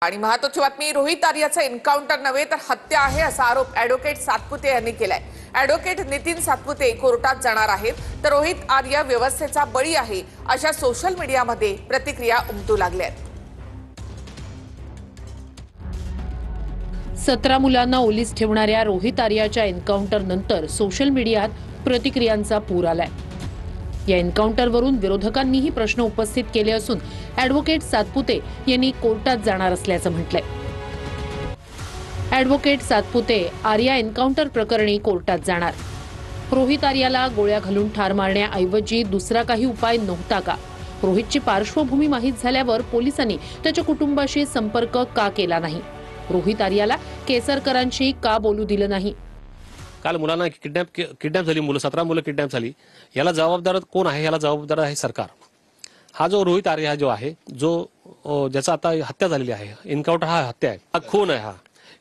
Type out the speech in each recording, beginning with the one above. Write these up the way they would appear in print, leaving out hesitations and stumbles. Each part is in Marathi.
आणि महत्त्वाची बातमी, रोहित आर्याचा एन्काउंटर नव्हे तर हत्या आहे असा आरोप ॲडव्होकेट सातपुते यांनी केलाय। ॲडव्होकेट नितीन सातपुते कोर्टात जाणार आहेत, तर रोहित आर्य व्यवस्थेचा बळी आहे अशा सोशल मीडियामध्ये प्रतिक्रिया उमटू लागल्यात। 17 मुलांना ओलीस ठेवणाऱ्या रोहित आर्याच्या एन्काउंटर नंतर सोशल मीडियात प्रतिक्रियांचा पूर आलाय। या एन्काउंटरवरून विरोधकांनीही प्रश्न उपस्थित केले असून ॲडव्होकेट सातपुते यांनी कोर्टात जाणार असल्याचं म्हटलंय। ॲडव्होकेट सातपुते आर्या एन्काउंटर प्रकरणी कोर्टात जाणार। रोहित आर्याला गोळ्या घालून ठार मारण्याऐवजी दुसरा काही उपाय नव्हता का? रोहितची पार्श्वभूमी माहीत झाल्यावर पोलिसांनी त्याच्या कुटुंबाशी संपर्क का केला नाही? रोहित आर्याला केसरकरांशी का बोलू दिलं नाही? काल मुलांना किडनॅप झाली, 17 मुलं किडनॅप झाली। याला जबाबदार कोण आहे? याला जबाबदार आहे सरकार। हा जो रोहित आर्य जो आहे, जो ज्याचा आता हत्या झालेली आहे, एन्काउंटर हा हत्या आहे, हा खून आहे।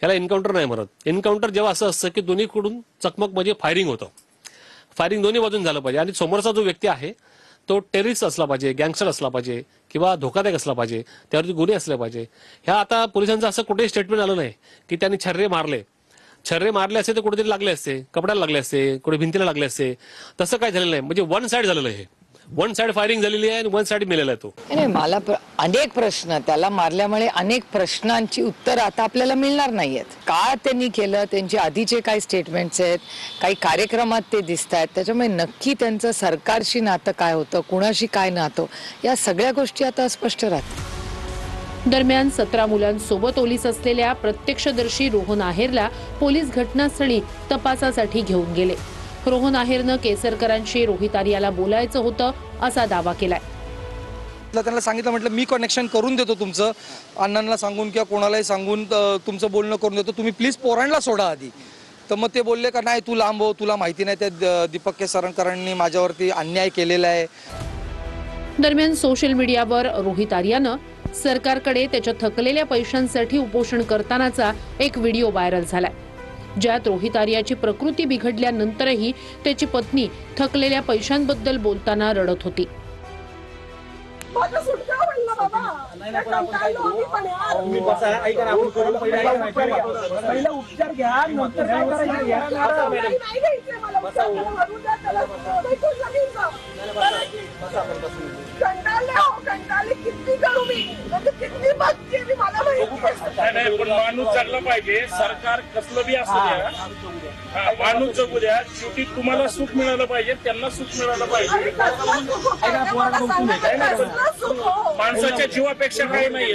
याला एन्काउंटर नाही म्हणत। एन्काउंटर जेव्हा असं असतं की दोन्हीकडून चकमक म्हणजे फायरिंग होतं, फायरिंग दोन्ही बाजून झालं पाहिजे आणि समोरचा जो व्यक्ती आहे तो टेररिस्ट असला पाहिजे, गँगस्टर असला पाहिजे किंवा धोकादायक असला पाहिजे, त्यावरती गुन्हे असले पाहिजे। ह्या आता पोलिसांचं असं कुठेही स्टेटमेंट आलं नाही की त्यांनी छर्रे मारले असते तर कुठेतरी लागले असते, कपड्याला लागले असते, कुठे भिंतीला लागले असते। तसं काय झालेलं नाही, म्हणजे वन साइड झालेलं आहे। वन साइड फायरिंग झालेली आहे आणि वन साइड मेलेला आहे तो। नाही, मला अनेक प्रश्न, त्याला मारल्यामुळे अनेक प्रश्नांची उत्तर आता आपल्याला मिळणार नाहीयेत। का त्यांनी केलं, त्यांचे आधीचे काय स्टेटमेंट्स आहेत, काही कार्यक्रमात ते दिसत आहेत, त्याच्यामुळे नक्की त्यांचं सरकारशी नातं काय होतं, कुणाशी काय नातं, या सगळ्या गोष्टी आता स्पष्ट राहतील। दरम्यान 17 मुलांसोबत ओलीस असलेल्या प्रत्यक्षदर्शी रोहन आहेरला पोलीस घटनास्थळी तपासासाठी घेऊन गेले। रोहन आहेरनं केसरकरांशी रोहित आर्याला बोलायचं होतं असा दावा केलाय। त्यांना सांगितलं, म्हटलं मी कनेक्शन करून देतो, तुमचं अण्णांना सांगून किंवा कोणालाही सांगून तुमचं बोलणं करून देतो, तुम्ही प्लीज पोरांना सोडा आधी। तर मग ते बोलले का नाही, तू लांब हो, तुला माहिती नाही त्या दीपक केसरकरांनी माझ्यावरती अन्याय केलेला आहे। दरम्यान सोशल मीडियावर रोहित आर्यानं सरकारकडे त्याच्या थकलेल्या पैशांसाठी उपोषण करतानाचा एक व्हिडिओ व्हायरल झालाय, ज्यात रोहित आर्याची प्रकृती बिघडल्यानंतरही त्याची पत्नी थकलेल्या पैशांबद्दल बोलताना रडत होती। माणूस जगला पाहिजे, सरकार कसलं बी असू द्या, माणूस जगू द्या, शेवटी तुम्हाला सुख मिळालं पाहिजे, त्यांना सुख मिळालं पाहिजे। माणसाच्या जीवापेक्षा काही नाहीये।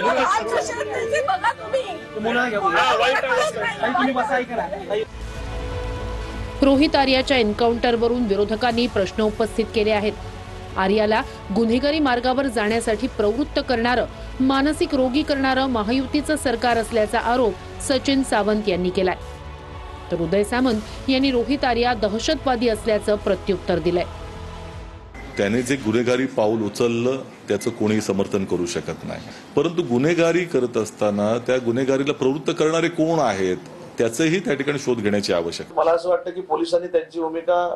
रोहित आर्याच्या एन्काउंटरवरून विरोधकांनी प्रश्न उपस्थित केले आहेत। आर्याला गुन्हेगारी मार्गावर जाण्यासाठी प्रवृत्त करणारं, मानसिक रोगी करणारं महायुतीचं सरकार असल्याचा आरोप सचिन सावंत यांनी केलाय। तर उदय सामंत यांनी रोहित आर्या दहशतवादी असल्याचं प्रत्युत्तर दिलंय। त्याने जे गुन्हेगारी पाऊल उचललं त्याचं कोणी समर्थन करू शकत नाही, परंतु गुन्हेगारी करत असताना त्या गुन्हेगारीला प्रवृत्त करणारे कोण आहेत त्याचंही त्या ठिकाणी शोध घेण्याची आवश्यकता। मला असं वाटतं की पोलिसांनी त्यांची भूमिका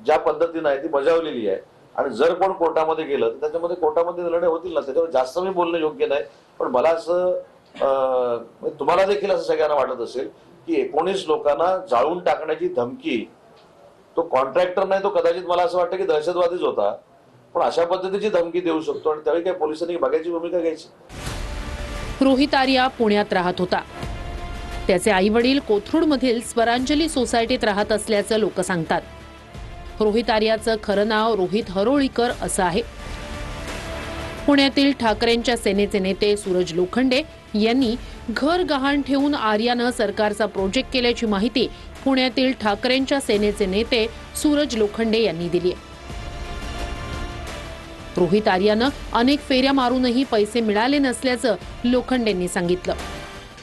ज्या पद्धतीने आहे ती बजावलेली आहे आणि जर कोण कोर्टामध्ये गेलं तर त्याच्यामध्ये कोर्टामध्ये निर्णय होतील ना, त्याच्यावर जास्त मी बोलणं योग्य नाही। पण मला असं, तुम्हाला देखील असं सगळ्यांना वाटत असेल की 19 लोकांना जाळून टाकण्याची धमकी, तो कॉन्ट्रॅक्टर नाही, तो कदाचित मला असं वाटतं की दहशतवादीच होता, पण अशा पद्धतीची धमकी देऊ शकतो आणि त्यावेळी काही पोलिसांनी बघायची भूमिका घ्यायची। रोहित आर्या पुण्यात राहत होता। त्याचे आई वडील कोथरूडमधील स्वरांजली सोसायटीत राहत असल्याचं लोक सांगतात। रोहित आर्याचं खरं नाव रोहित हरोळीकर असं आहे। पुण्यातील ठाकरेंच्या सेनेचे नेते सूरज लोखंडे यांनी घर गहाण ठेवून आर्यानं सरकारचा प्रोजेक्ट केल्याची माहिती पुण्यातील ठाकरेंच्या सेनेचे नेते सूरज लोखंडे यांनी दिली आहे। रोहित आर्यानं अनेक फेऱ्या मारूनही पैसे मिळाले नसल्याचं लोखंडेंनी सांगितलं।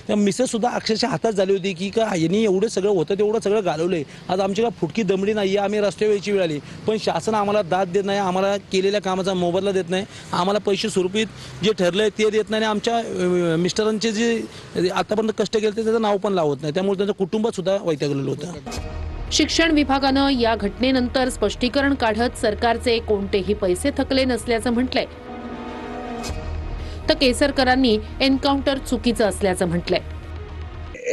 त्या मिसेस सुद्धा अक्षरशः हातात झाली होती की का यांनी एवढं सगळं होतं तेवढं सगळं घालवलंय, आज आमची का फुटकी दमडी नाही, आम्ही रस्त्यावर यायची वेळ आली, पण शासन आम्हाला दाद देत नाही, आम्हाला केलेल्या कामाचा मोबदला देत नाही, आम्हाला पैसे स्वरूपीत जे ठरलंय ते देत नाही, आमच्या मिस्टरांचे जे आतापर्यंत कष्ट केले त्याचं नाव पण लावत नाही, त्यामुळे त्यांचं कुटुंब सुद्धा वैतागलेलं होतं। शिक्षण विभागानं या घटनेनंतर स्पष्टीकरण काढत सरकारचे कोणतेही पैसे थकले नसल्याचं म्हटलंय। तर केसरकरांनी एन्काउंटर चुकीचं असल्याचं म्हटलंय।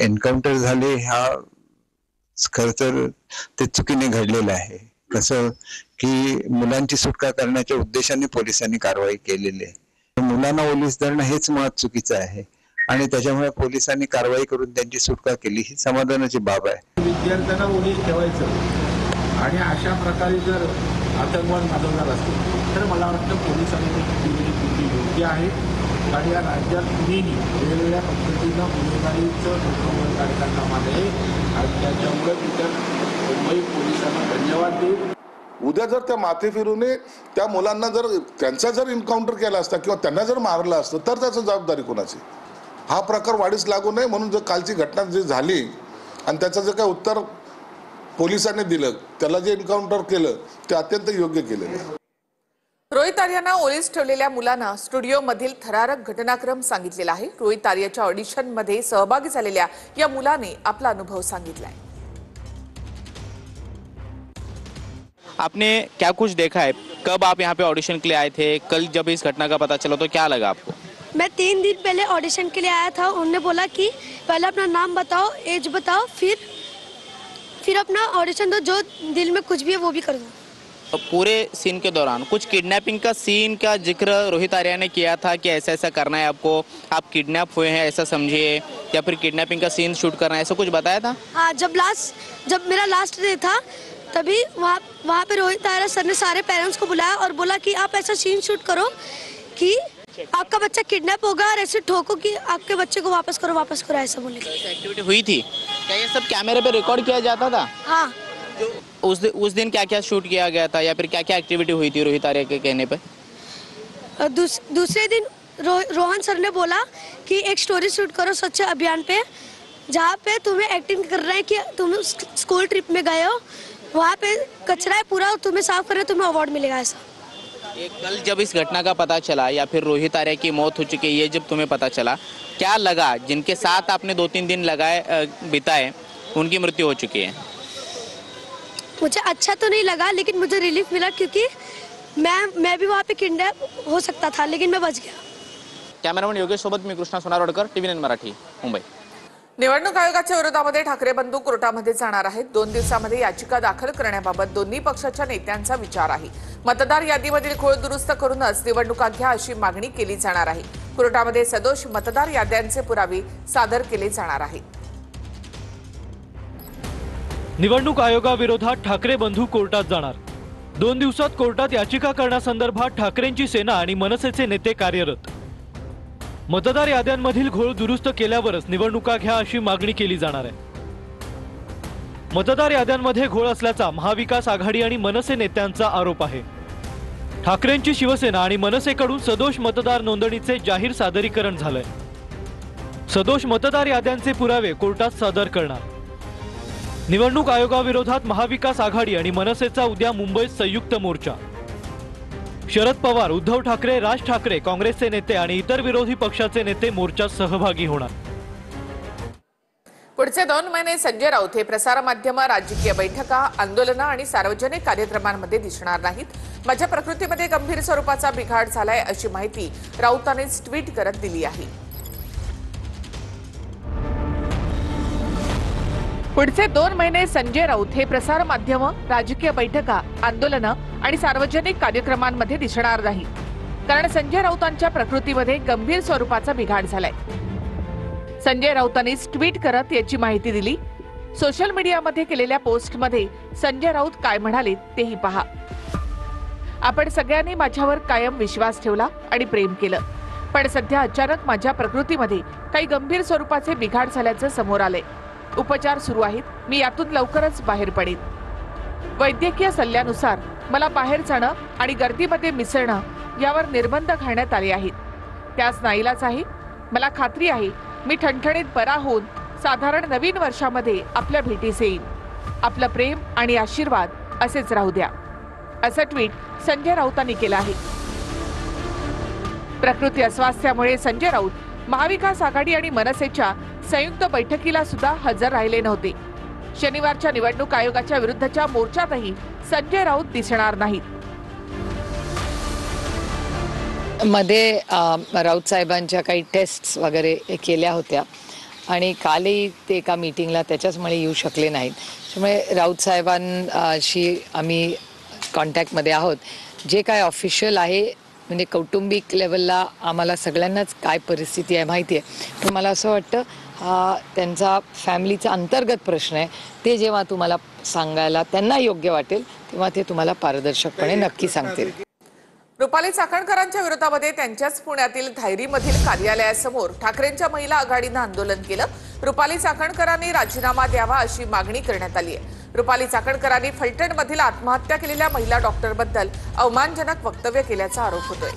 एन्काउंटर झाले हा खरं तर ते चुकीने घडलेलं आहे। कसं की मुलांची सुटका करण्याच्या उद्देशाने पोलिसांनी कारवाई केलेली आहे। मुलांना ओलीस धरणं हेच मुळात चुकीचं आहे आणि त्याच्यामुळे पोलिसांनी कारवाई करून त्यांची सुटका केली ही समाधानाची बाब आहे। विद्यार्थ्यांना ओलीस ठेवायचं आणि अशा प्रकारे जर आतंकवाद माजवणार असतील तर मला वाटतं पोलिसांनी ती योग्य आहे। आणि या राज्यात कुणीही वेगवेगळ्या पद्धतीनं गुन्हेगारीचं धोरण काढता कामा नये आणि त्याच्यामुळे तिथं मुंबई पोलिसांना धन्यवाद देईल। उद्या जर त्या माथे फिरूने त्या मुलांना जर त्यांचा जर एन्काउंटर केला असता किंवा त्यांना जर मारलं असतं तर त्याची जबाबदारी कोणाची? हा प्रकार वाढीस लागू नये म्हणून जर कालची घटना जी झाली आणि त्याचं जे काही उत्तर पोलिसांनी दिलं, त्याला जे एन्काउंटर केलं ते अत्यंत योग्य केलेलं आहे। रोहित आर्यांना ओलीस ठेवलेल्या मुलांना स्टुडिओमधील थरारक घटनाक्रम सांगितलेला आहे। रोहित आर्याच्या ऑडिशनमध्ये सहभागी झालेल्या या मुलाने आपला अनुभव सांगितलाय। आपने क्या कुछ देखा है? कब आप यहाँ पे ऑडिशन के लिए आए थे? कल जब इस घटना का पता चला तो क्या लगा आपको? मैं 3 दिन पहले ऑडिशन के लिए आया था। उन्होंने बोला कि पहले अपना नाम बताओ, एज बताओ, फिर अपना ऑडिशन दो, जो दिल में कुछ भी है वो भी कर दो। पूरे सीन के दौरान कुछ किडनैपिंग का सीन का जिक्र रोहित आर्या ने किया था कि ऐसा ऐसा करना है आपको, आप किडनैप हुए हैं ऐसा समझिए, या फिर किडनैपिंग का सीन शूट करना है, ऐसा कुछ बताया था? हाँ, जब मेरा लास्ट डे था तभी वहाँ पे रोहित आर्या सर ने सारे पेरेंट्स को बुलाया और बोला कि आप ऐसा सीन शूट करो कि आपका बच्चा किडनैप होगा और ऐसे ठोको कि आपके बच्चे को वापस करो, ऐसा बोले। एक्टिविटी हुई थी क्या? ये सब कैमरे पे रिकॉर्ड किया जाता था? हाँ। उस दिन क्या क्या शूट किया गया था या फिर क्या क्या एक्टिविटी हुई थी रोहित आर्या के कहने पे? दूसरे दिन रोहन सर ने बोला कि एक स्टोरी शूट करो स्वच्छ अभियान पे, जहाँ पे तुम्हें एक्टिंग कर रहे हैं कि तुम स्कूल ट्रिप में गए हो, वहाँ पे कचरा है पूरा, तुम्हें साफ करना, तुम्हें अवार्ड मिलेगा। ऐसा कल जब इस घटना का पता चला या फिर रोहित आर्या की मौत हो चुकी है, ये जब तुम्हें पता चला, क्या लगा? जिनके साथ आपने 2-3 दिन बिताए उनकी मृत्यु हो चुकी है। मुझे अच्छा तो नहीं लगा, लेकिन मुझे रिलीफ मिला क्योंकि मैं भी वहाँ पे किडनैप हो सकता था, लेकिन मैं बच गया। कॅमेरामन योगेश सोबत मी कृष्णा सोनारवडकर, TV9 मराठी, मुंबई। निवडणूक आयोगाच्या विरोधामध्ये ठाकरे बंधू कोर्टामध्ये जाणार आहेत। 2 दिवसांमध्ये याचिका दाखल करण्याबाबत दोन्ही पक्षाच्या नेत्यांचा विचार आहे। मतदार यादीमधील घोळ दुरुस्त करूनच निवडणुका घ्या अशी मागणी केली जाणार आहे। कोर्टामध्ये सदोष मतदार याद्यांचे पुरावे सादर केले जाणार आहेत। निवडणूक आयोगाविरोधात ठाकरे बंधू कोर्टात जाणार। 2 दिवसात कोर्टात याचिका करण्यासंदर्भात ठाकरेंची सेना आणि मनसेचे नेते कार्यरत। मतदार याद्यांमधील घोळ दुरुस्त केल्यावरच निवडणुका घ्या अशी मागणी केली जाणार आहे। मतदार याद्यांमध्ये घोळ असल्याचा महाविकास आघाडी आणि मनसे नेत्यांचा आरोप आहे। ठाकरेंची शिवसेना आणि मनसेकडून सदोष मतदार नोंदणीचे जाहीर सादरीकरण झालंय। सदोष मतदार याद्यांचे पुरावे कोर्टात सादर करणार। निवडणूक आयोगाविरोधात महाविकास आघाडी आणि मनसेचा उद्या मुंबईत संयुक्त मोर्चा। शरद पवार, उद्धव ठाकरे, राज ठाकरे, काँग्रेसचे नेते आणि इतर विरोधी पक्षाचे नेते मोर्चात सहभागी होणार। पुढचे 2 महिने संजय राऊत हे प्रसारमाध्यम, राजकीय बैठका, आंदोलनं आणि सार्वजनिक कार्यक्रमांमध्ये दिसणार नाहीत। माझ्या प्रकृतीमध्ये गंभीर स्वरूपाचा बिघाड झालाय अशी माहिती राऊतांनीच ट्विट करत दिली आहे। पुढचे 2 महिने संजय राऊत हे प्रसारमाध्यम, राजकीय बैठका, आंदोलनं आणि सार्वजनिक कार्यक्रमांमध्ये दिसणार नाही, कारण संजय राऊतांच्या प्रकृतीमध्ये गंभीर स्वरूपाचा बिघाड झालाय। संजय राऊतांनीच ट्विट करत याची माहिती दिली। सोशल मीडियामध्ये केलेल्या पोस्टमध्ये संजय राऊत काय म्हणाले तेही पहा। आपण सगळ्यांनी माझ्यावर कायम विश्वास ठेवला आणि प्रेम केलं, पण सध्या अचानक माझ्या प्रकृतीमध्ये काही गंभीर स्वरूपाचे बिघाड झाल्याचं समोर आलंय। उपचार सुरू आहेत, मी यातून लवकरच बाहेर पडेन। वैद्यकीय सल्ल्यानुसार मला बाहेर जाणं आणि गर्दीमध्ये मिसळणं यावर निर्बंध घालण्यात आले आहेत। त्यास नाईलाज आहे। मला खात्री आहे मी ठणठणीत बरा होऊन साधारण नवीन वर्षामध्ये आपल्या भेटीस येईन। आपलं प्रेम आणि आशीर्वाद असेच राहू द्या, असं ट्विट संजय राऊतांनी केलं आहे। प्रकृती अस्वास्थ्यामुळे संजय राऊत महाविकास आघाडी आणि मनसेच्या संयुक्त बैठकीला सुद्धा हजर राहिले नव्हते। शनिवारच्या निवडणूक आयोगाच्या विरुद्धच्या मोर्चातही संजय राऊत दिसणार नाहीत। मध्ये राऊत साहेबांच्या काही टेस्ट्स वगैरे केल्या होत्या आणि कालही ते एका मीटिंगला त्याच्याचमुळे येऊ शकले नाहीत. त्यामुळे राऊत साहेबांशी आम्ही कॉन्टॅक्टमध्ये आहोत. जे काय ऑफिशियल आहे म्हणजे कौटुंबिक लेवलला आम्हाला सगळ्यांनाच काय परिस्थिती आहे माहिती आहे, पण मला असं वाटतं हा त्यांचा फॅमिलीचा अंतर्गत प्रश्न आहे. ते जेव्हा तुम्हाला सांगायला त्यांना योग्य वाटेल तेव्हा ते तुम्हाला पारदर्शकपणे नक्की सांगतील. रुपाली चाकणकरांच्या विरोधामध्ये त्यांच्याच पुण्यातील धायरीमधील कार्यालयासमोर ठाकरेंच्या महिला आघाडीनं आंदोलन केलं. रुपाली चाकणकरांनी राजीनामा द्यावा अशी मागणी करण्यात आली आहे. रुपाली चाकणकरांनी फलटणमधील आत्महत्या केलेल्या महिला डॉक्टरबद्दल अवमानजनक वक्तव्य केल्याचा आरोप होतोय.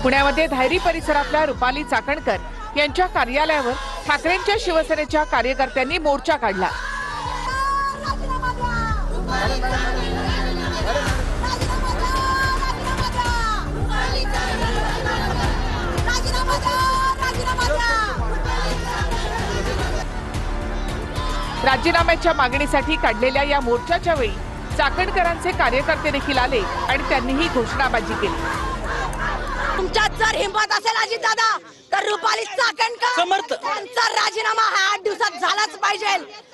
पुण्यामध्ये धायरी परिसरातल्या रुपाली चाकणकर यांच्या कार्यालयावर ठाकरेंच्या शिवसेनेच्या कार्यकर्त्यांनी मोर्चा काढला. राजीनाम्याच्या मागणीसाठी काढलेल्या या मोर्चाच्या वेळी चाकणकरांचे कार्यकर्ते देखील आले आणि त्यांनी ही घोषणाबाजी केली. तुमच्यात जर हिंमत असेल अजितदादा तर रुपाली चाकणकर त्यांचा राजीनामा हा 8 दिवसात झालाच पाहिजे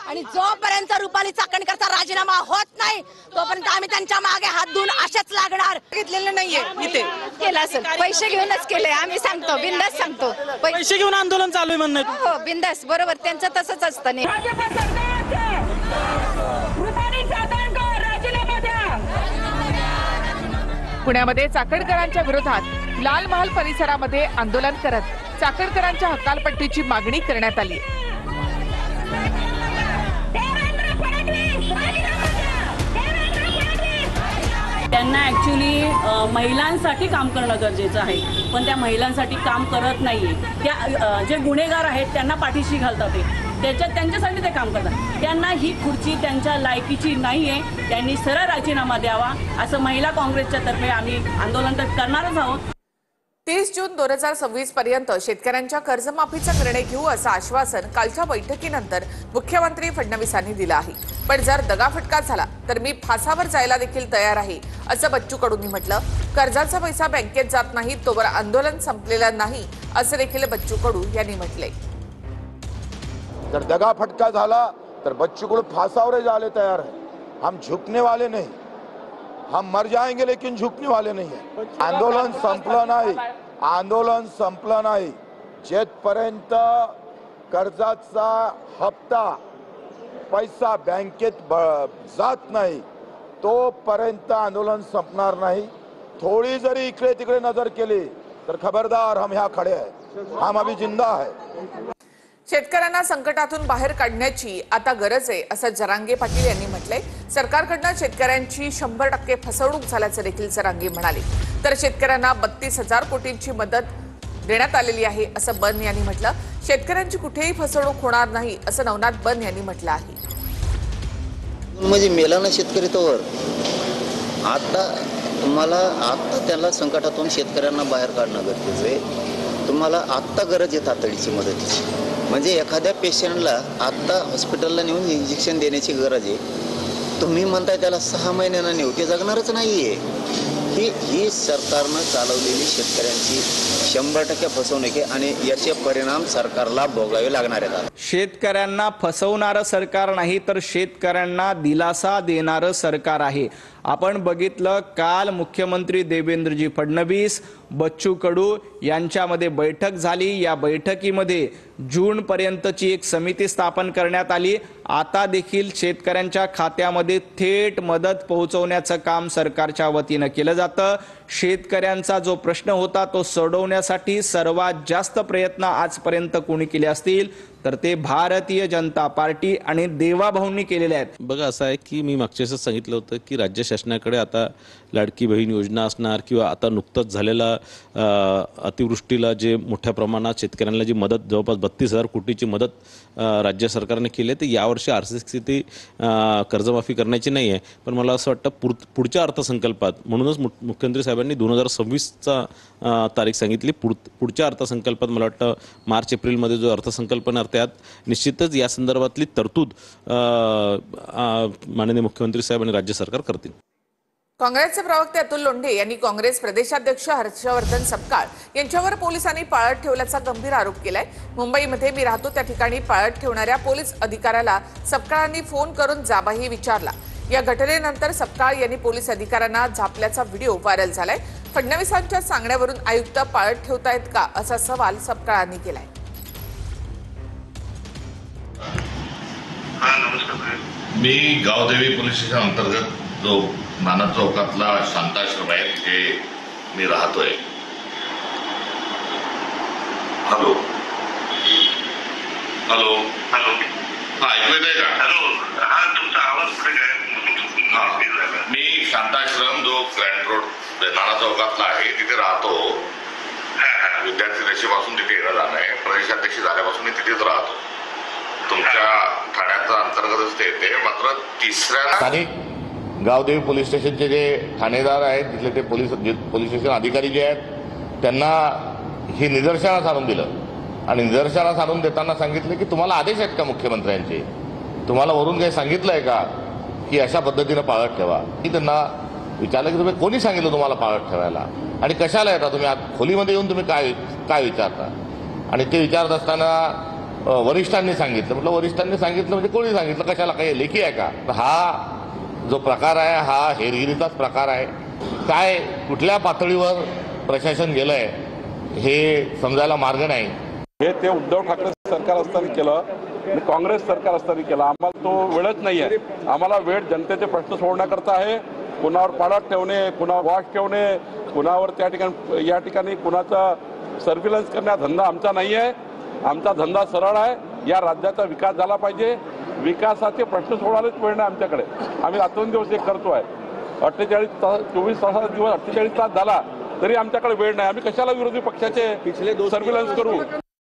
आणि जोपर्यंत रुपाली चाकणकरचा राजीनामा होत नाही तोपर्यंत आम्ही त्यांच्या मागे हात धुवून असेच लागणार. घेतलेलं नाहीये इथे केलं असेल पैसे घेऊनच केले आम्ही सांगतो बिंदास सांगतो पैसे घेऊन आंदोलन चालू आहे म्हणणं. हो बिंदास बरोबर त्यांचं तसंच असतं नाही. पुण्यामध्ये चाकणकरांच्या विरोधात लाल महाल परिसरामध्ये आंदोलन करत चाकणकरांच्या हकालपट्टीची मागणी करण्यात आली. त्यांना ऍक्च्युली महिलांसाठी काम करणं गरजेचं आहे, पण त्या महिलांसाठी काम करत नाहीये. त्या जे गुन्हेगार आहेत त्यांना पाठीशी घालतात ते त्यांच्यासाठी ते काम करतात. त्यांना ही खुर्ची त्यांच्या लायकीची नाहीये. त्यांनी सरळ राजीनामा द्यावा असं महिला काँग्रेसच्या तर्फे आम्ही आंदोलन तर करणारच आहोत. 30 जून 2026 पर्यंत शेतकऱ्यांच्या कर्जमाफीचा निर्णय घेऊ असं आश्वासन कालच्या बैठकीनंतर मुख्यमंत्री फडणवीसांनी दिलं आहे. पण जर दगाफटका झाला तर मी फासावर जायला देखील तयार आहे असं बच्चू कडूंनी म्हटलं. कर्जाचा पैसा बँकेत जात नाही तोवर आंदोलन संपलेलं नाही असं देखील बच्चू कडू यांनी म्हटलंय. जर दगा फटका झाला तर बच्चू कडू फासावर जाने तैयार है. हम झुकने वाले नहीं, हम मर जाएंगे लेकिन झुकने वाले नहीं है. आंदोलन संपलं नाही, आंदोलन संपलं नाही. जेपर्यंत कर्जाचा हप्ता पैसा बँकेत जात नाही तोपर्यंत आंदोलन संपणार नाही. थोडी जरी इकडे तिकडे नजर केली तर खबरदार, हम यहाँ खड़े हैं, हम अभी जिंदा है. शेतकऱ्यांना संकटातून बाहेर काढण्याची आता गरज आहे असं जरांगे पाटील यांनी म्हटलंय. सरकारकडनं शेतकऱ्यांची 100% फसवणूक झाल्याचं देखील जरांगे म्हणाले. तर शेतकऱ्यांना 32,000 कोटींची मदत देण्यात आलेली आहे असं बन यांनी म्हटलं. शेतकऱ्यांची कुठेही फसवणूक होणार नाही असं नवनाथ बन यांनी म्हटलं आहे. म्हणजे मेला ना शेतकरी तोवर आता त्याला संकटातून शेतकऱ्यांना बाहेर काढणं गरजेचं आहे. तुम्हाला आत्ता गरज आहे तातडीची मदतीची. म्हणजे एखाद्या पेशंटला आत्ता हॉस्पिटलला नेऊन इंजेक्शन देण्याची गरज आहे. तुम्ही म्हणताय त्याला 6 महिन्यांना नेऊ, ते जगणारच नाहीये. ही सरकारनं चालवलेली शेतकऱ्यांची 100% फसवणूक आहे आणि याचे परिणाम सरकारला भोगावे लागणार आहेत. शेतकऱ्यांना फसवणारं सरकार नाही तर शेतकऱ्यांना दिलासा देणारं सरकार आहे. आपण बघितलं काल मुख्यमंत्री देवेंद्रजी फडणवीस, बच्चू कडू यांच्यामध्ये बैठक झाली. या बैठकीमध्ये जूनपर्यंतची एक समिती स्थापन करण्यात आली. आता देखील शेतकऱ्यांच्या खात्यामध्ये थेट मदत पोहोचवण्याचं काम सरकारच्या वतीनं केलं जातं. शेतकऱ्यांचा जो प्रश्न होता तो सोडवण्यासाठी सर्वात जास्त प्रयत्न आजपर्यंत कोणी केले असतील तर ते भारतीय जनता पार्टी आणि देवाभाऊंनी केलेले आहेत. बघा असं आहे की मी मागच्या वेळेस सांगितलं होतं की राज्य शासनाकडे आता लाडकी बहीण योजना असणार किंवा आता नुकतंच झालेला अतिवृष्टीला जे मोठ्या प्रमाणात शेतकऱ्यांना जी मदत जवळपास 32,000 कोटीची मदत राज्य सरकारने केली आहे. तर यावर्षी आर्थिक स्थिती कर्जमाफी करण्याची नाही आहे. पण मला असं वाटतं पुढच्या अर्थसंकल्पात म्हणूनच मुख्यमंत्री साहेब साहेबांनी 2026चा तारीख सांगितली. पुढच्या अर्थसंकल्पात मला वाटतं मार्च एप्रिलमध्ये जो अर्थसंकल्प येणार त्यात निश्चितच या संदर्भातली तरतूद माननीय मुख्यमंत्री साहेब आणि राज्य सरकार करतील. काँग्रेसचे प्रवक्ते अतुल लोंढे यांनी काँग्रेस प्रदेशाध्यक्ष हर्षवर्धन सपकाळ यांच्यावर पोलिसांनी पाळत ठेवल्याचा गंभीर आरोप केलाय. मुंबईमध्ये मी राहतो त्या ठिकाणी पाळत ठेवणाऱ्या पोलीस अधिकाऱ्याला सपकाळांनी फोन करून जाबाही विचारला. या घटनेनंतर सपकाळ यांनी पोलीस अधिकाऱ्यांना झापल्याचा व्हिडिओ व्हायरल झालाय. फडणवीसांच्या सांगण्यावरून आयुक्त पाळत ठेवतायत का असा सवाल सपकाळांनी केलाय. मी गावदेवी पोलीस स्टेशन अंतर्गत जो नाना चौकातला शांताश्रम आहे तिथे मी राहतोय. हॅलो हॅलो हॅलो हा ऐकू येत आहे का? हॅलो हा तुमचा आवाज कुठे काय? मी शांताश्रम जो ग्रँड रोड नाना चौकातला आहे तिथे राहतो. विद्यार्थी दशेपासून तिथे येणं जाणं आहे. प्रदेशाध्यक्ष झाल्यापासून मी तिथेच राहतो. तुमच्या ठाण्याचा अंतर्गतच ते येते. मात्र तिसऱ्या स्थानिक गावदेवी पोलीस स्टेशनचे जे ठाणेदार आहेत तिथले ते पोलीस स्टेशन अधिकारी जे आहेत त्यांना हे निदर्शनास आणून दिलं आणि निदर्शनास आणून देताना सांगितलं की तुम्हाला आदेश आहेत का मुख्यमंत्र्यांचे, तुम्हाला वरून काही सांगितलं आहे का की अशा पद्धतीनं पाळत ठेवा. की त्यांना विचारलं की तुम्ही कोणी सांगितलं तुम्हाला पाळत ठेवायला आणि कशाला येता तुम्ही आत खोलीमध्ये येऊन तुम्ही काय विचारता. आणि ते विचारत असताना वरिष्ठांनी सांगितलं. म्हटलं वरिष्ठांनी सांगितलं म्हणजे कोणी सांगितलं, कशाला काही लेखी आहे का? हा जो प्रकार आहे हा हेरगिरीचाच प्रकार आहे. काय कुठल्या पातळीवर प्रशासन गेलंय हे समजायला मार्ग नाही. हे ते उद्धव ठाकरे सरकार असताना केलं आणि काँग्रेस सरकार असताना केलं. आम्हाला तो वेळच नाही आहे. आम्हाला वेळ जनतेचे प्रश्न सोडण्याकरता आहे. कुणावर पाळत ठेवणे, कुणावर वॉच ठेवणे, कुणावर त्या ठिकाणी या ठिकाणी कुणाचा सर्व्हिलन्स करण्या धंदा आमचा नाही आहे. आमचा धंदा सरळ आहे. या राज्याचा विकास झाला पाहिजे. विकासाचे प्रश्न सोडवायलाच वेळ नाही आमच्याकडे. आम्ही रात्रंदिवस हे करतो आहे. 48 तास 24 तासाचा दिवस 48 तास झाला तरी आमच्याकडे वेळ नाही. आम्ही कशाला विरोधी पक्षाचे सर्व्हिलन्स करू.